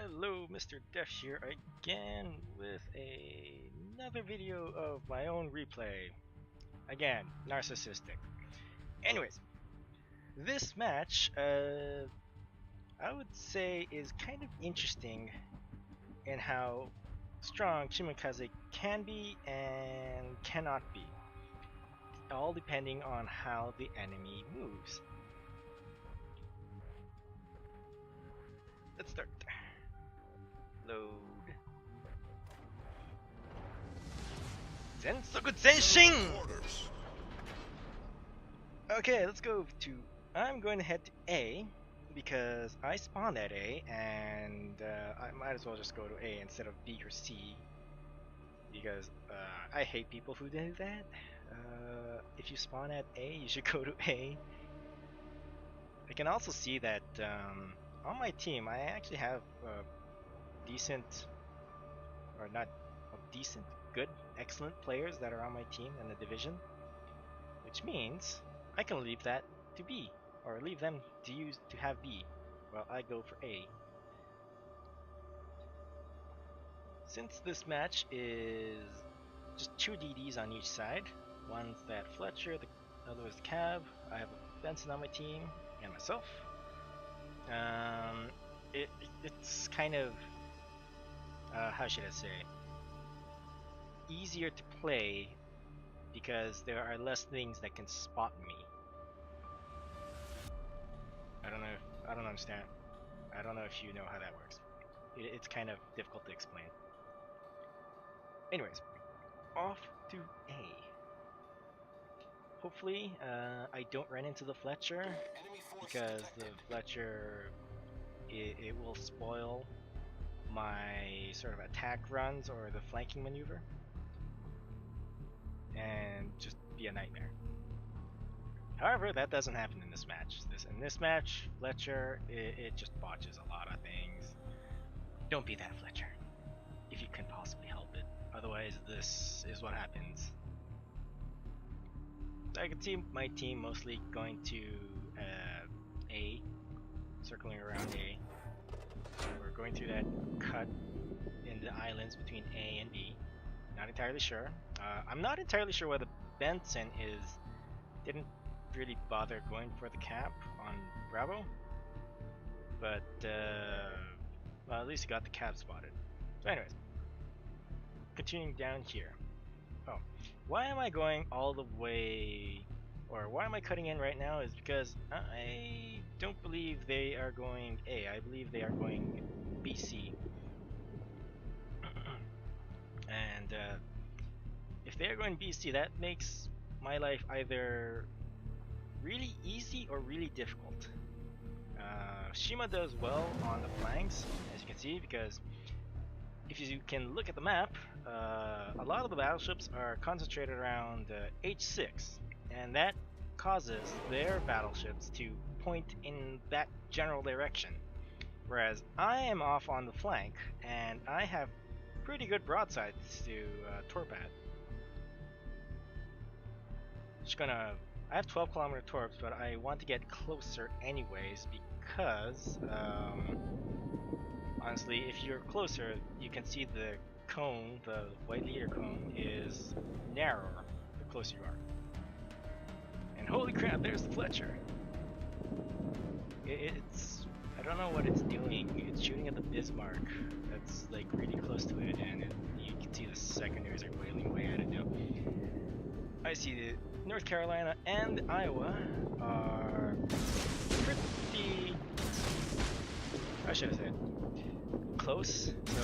Hello, MrDeaf here again with another video of my own replay. Again, narcissistic. Anyways, this match, I would say is kind of interesting in how strong Shimakaze can be and cannot be. All depending on how the enemy moves. Let's start. Load. Sensoku Zenshin! Okay, let's go to... I'm going to head to A because I spawned at A and I might as well just go to A instead of B or C because I hate people who do that. If you spawn at A, you should go to A. I can also see that on my team I actually have decent, or not decent, good, excellent players that are on my team in the division, which means I can leave that to B, or leave them to have B, while I go for A. Since this match is just 2 DDs on each side, one's that Fletcher, the other is the Cav, I have a Benson on my team, and myself. It's kind of how should I say, easier to play because there are less things that can spot me. I don't understand. I don't know if you know how that works. It's kind of difficult to explain. Anyways, off to A. Hopefully, I don't run into the Fletcher because the Fletcher it will spoil my sort of attack runs or the flanking maneuver and just be a nightmare. However, that doesn't happen in this match. In this match, Fletcher, it just botches a lot of things. Don't be that Fletcher if you can possibly help it. Otherwise, this is what happens. I can see my team mostly going to A, circling around A. We're going through that cut in the islands between A and B. Not entirely sure. I'm not entirely sure whether Benson didn't really bother going for the cap on Bravo, but well, at least he got the cap spotted. So anyways, continuing down here. Oh, why am I going all the way, or why am I cutting in right now is because I don't believe they are going A. I believe they are going BC. And if they are going BC, that makes my life either really easy or really difficult. Shima does well on the flanks, as you can see, because if you can look at the map, a lot of the battleships are concentrated around H6, and that causes their battleships to point in that general direction. Whereas I am off on the flank, and I have pretty good broadsides to torp at. I have 12 kilometer torps, but I want to get closer anyways because, honestly, if you're closer, you can see the cone, the white leader cone, is narrower the closer you are. And holy crap, there's the Fletcher! I don't know what it's doing. It's shooting at the Bismarck that's like really close to it, and you can see the secondaries are wailing away at it now. I see the North Carolina and Iowa are pretty, how should I say it, close. So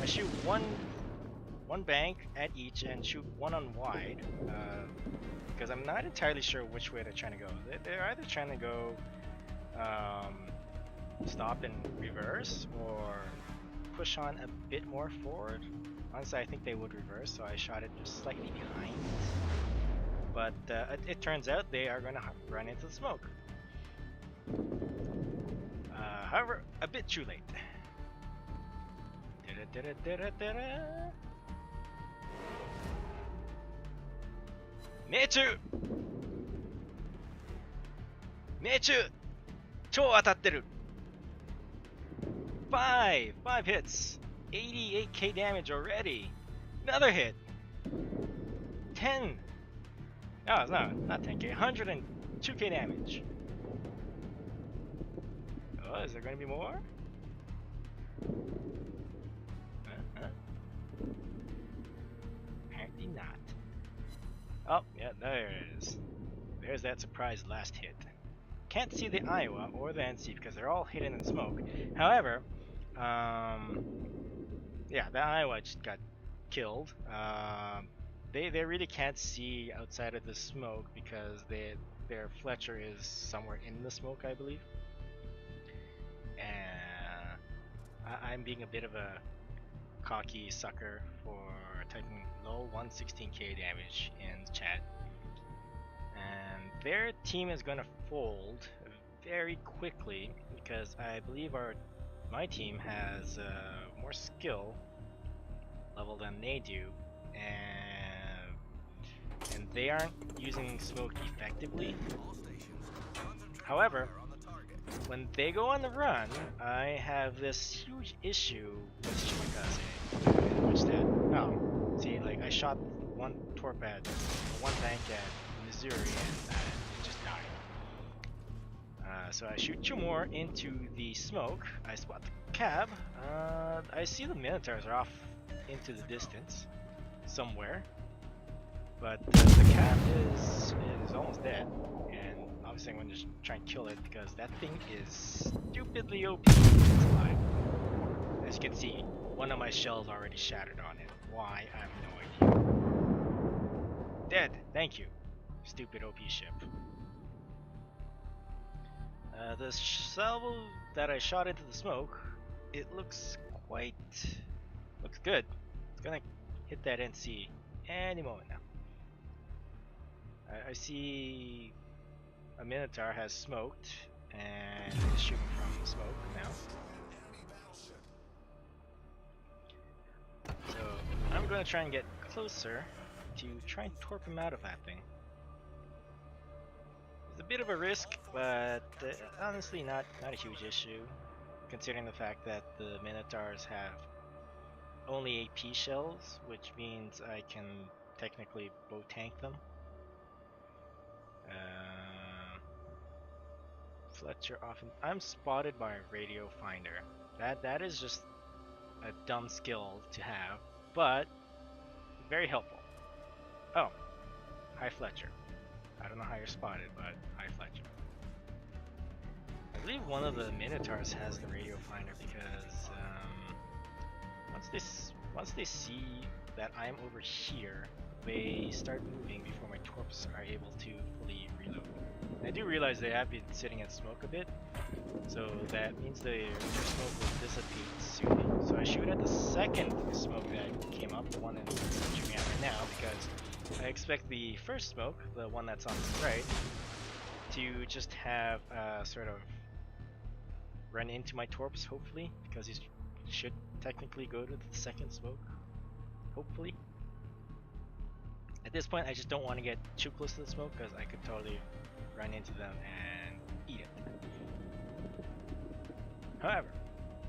I shoot one bank at each and shoot one on wide, because I'm not entirely sure which way they're trying to go. They're either trying to go stop and reverse, or push on a bit more forward. Honestly, I think they would reverse, so I shot it just slightly behind. But it turns out they are going to run into the smoke. However, a bit too late. Mechu! Mechu! 超当たってる! Five hits. 88k damage already. Another hit. 10. No, it's not 10k. 102k damage. Oh, is there going to be more? Apparently not. Oh, yeah, there it is. There's that surprise last hit. Can't see the Iowa or the NC because they're all hidden in smoke. However, yeah, the Iowa just got killed. They really can't see outside of the smoke because their Fletcher is somewhere in the smoke, I believe. And I'm being a bit of a cocky sucker for typing low 116k damage in chat. And their team is going to fold very quickly because I believe my team has more skill level than they do, and they aren't using smoke effectively. However, when they go on the run, I have this huge issue with Shimakaze, in which see, like I shot one torp at one tank at Missouri and it just died. So I shoot 2 more into the smoke. I spot the cab. I see the Minotaurs are off into the distance somewhere, but the cab is almost dead, and obviously I'm going to try and kill it because that thing is stupidly OP. It's alive. As you can see, one of my shells already shattered on it. Why? I have no idea. Dead. Thank you. Stupid OP ship. The salvo that I shot into the smoke, it looks good. It's gonna hit that NC any moment now. I see a Minotaur has smoked and is shooting from smoke now. So I'm gonna try and get closer to try and torp him out of that thing. It's a bit of a risk, but honestly not a huge issue, considering the fact that the Minotaurs have only AP shells, which means I can technically bow tank them. Fletcher often. I'm spotted by a radio finder. That is just a dumb skill to have, but very helpful. Oh, hi Fletcher. I don't know how you're spotted, but hi Fletcher. I believe one of the Minotaurs has the radio finder because once they see that I'm over here, they start moving before my torps are able to fully reload. And I do realize they have been sitting at smoke a bit, so that means their smoke will dissipate soon. So I shoot at the second smoke that came up, the one that's shooting at right now, because I expect the first smoke, the one that's on the right, to just have sort of run into my torps, hopefully, because he should technically go to the second smoke, hopefully. At this point, I just don't want to get too close to the smoke because I could totally run into them and eat it. However,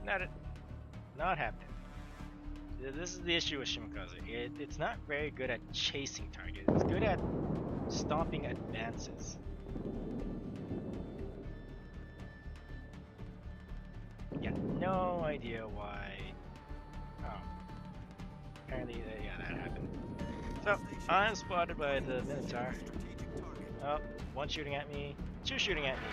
not happening. This is the issue with Shimakaze. It's not very good at chasing targets. It's good at stopping advances. Yeah, no idea why. Oh, apparently, yeah, that happened. So I'm spotted by the Minotaur. Oh, one shooting at me, 2 shooting at me.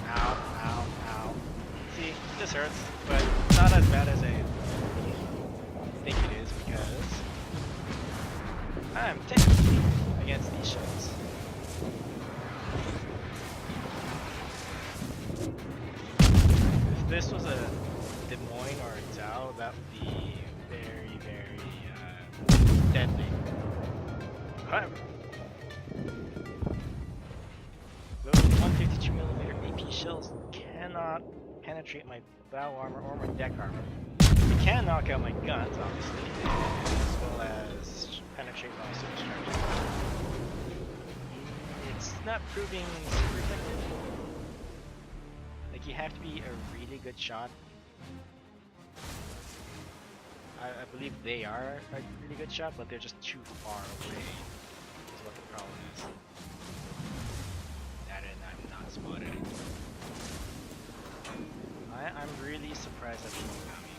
Ow, ow, ow. See, this hurts, but not as bad as I think it is because I'm technically against these shells. If this was a Des Moines or a Zao, that would be very, very deadly. However, those 152mm AP shells cannot penetrate my bow armor or my deck armor. They can knock out my guns, obviously, as well as penetrate my supercharger. It's not proving super effective. you have to be a really good shot. I believe they are a really good shot, but they're just too far away. Is what the problem is. That and I'm not spotted. I'm really surprised at the Mogami.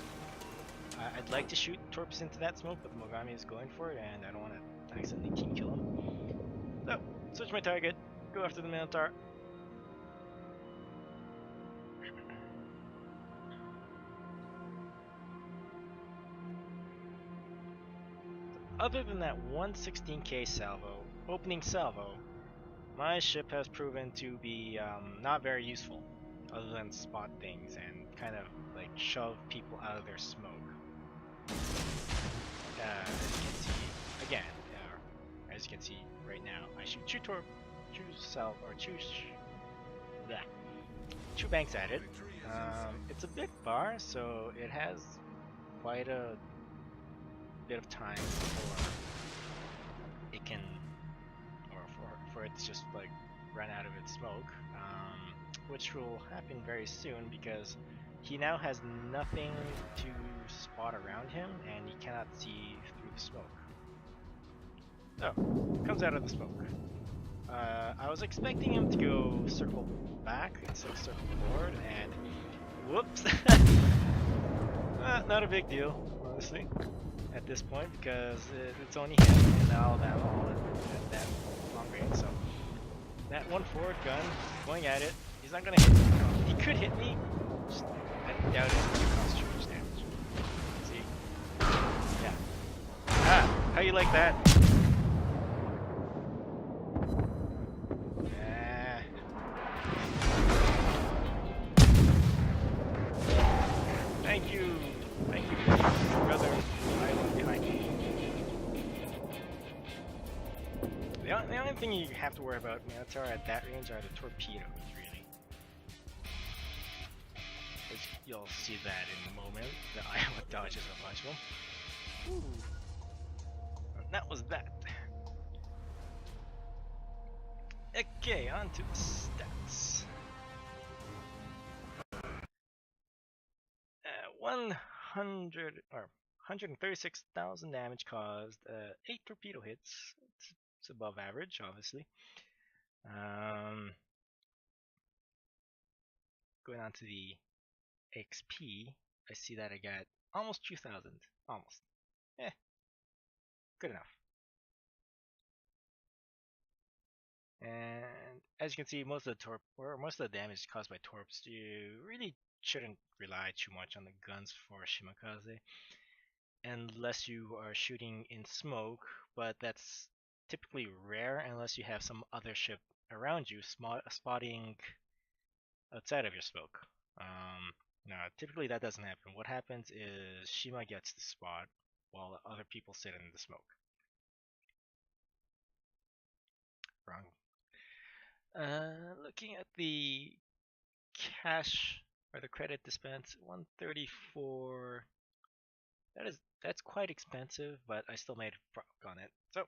I'd like to shoot torps into that smoke, but the Mogami is going for it, and I don't want to accidentally team kill him. So, switch my target, go after the Minotaur. Other than that 116k salvo, opening salvo, my ship has proven to be not very useful, other than spot things and kind of like shove people out of their smoke. As you can see, again, as you can see right now, I shoot two banks at it. It's a big bar, so it has quite a bit of time before it can, or for it to just like run out of its smoke, which will happen very soon because he now has nothing to spot around him and he cannot see through the smoke. So, comes out of the smoke. I was expecting him to go circle back instead of circle forward, and whoops! Not a big deal, honestly, at this point, because it's only him in Alabama all at that long range. So that one forward gun going at it, he's not gonna hit me. He could hit me. Just, I doubt it would cause too much damage. See? Yeah. Ah, how you like that? Thank you, brother. Island behind me. The only thing you have to worry about Minotaur at that range are the torpedoes, really. You'll see that in a moment. The Iowa dodges a bunch of them. Ooh. And that was that. Okay, on to the stats. 136,000 damage caused, 8 torpedo hits. It's above average, obviously. Going on to the XP, I see that I got almost 2,000. Almost. Good enough. And as you can see, most of the damage caused by torps, you really shouldn't rely too much on the guns for Shimakaze, unless you are shooting in smoke, but that's typically rare unless you have some other ship around you spotting outside of your smoke. Now, typically that doesn't happen. What happens is Shima gets the spot while other people sit in the smoke. Wrong. Looking at the cash or the credit dispense, 134. That's quite expensive, but I still made a profit on it. So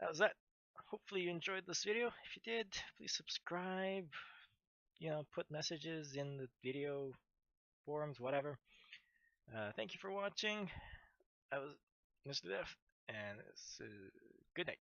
that was that. Hopefully you enjoyed this video. If you did, please subscribe. Put messages in the video forums, whatever. Thank you for watching. I was MrDeaf, and it's good night.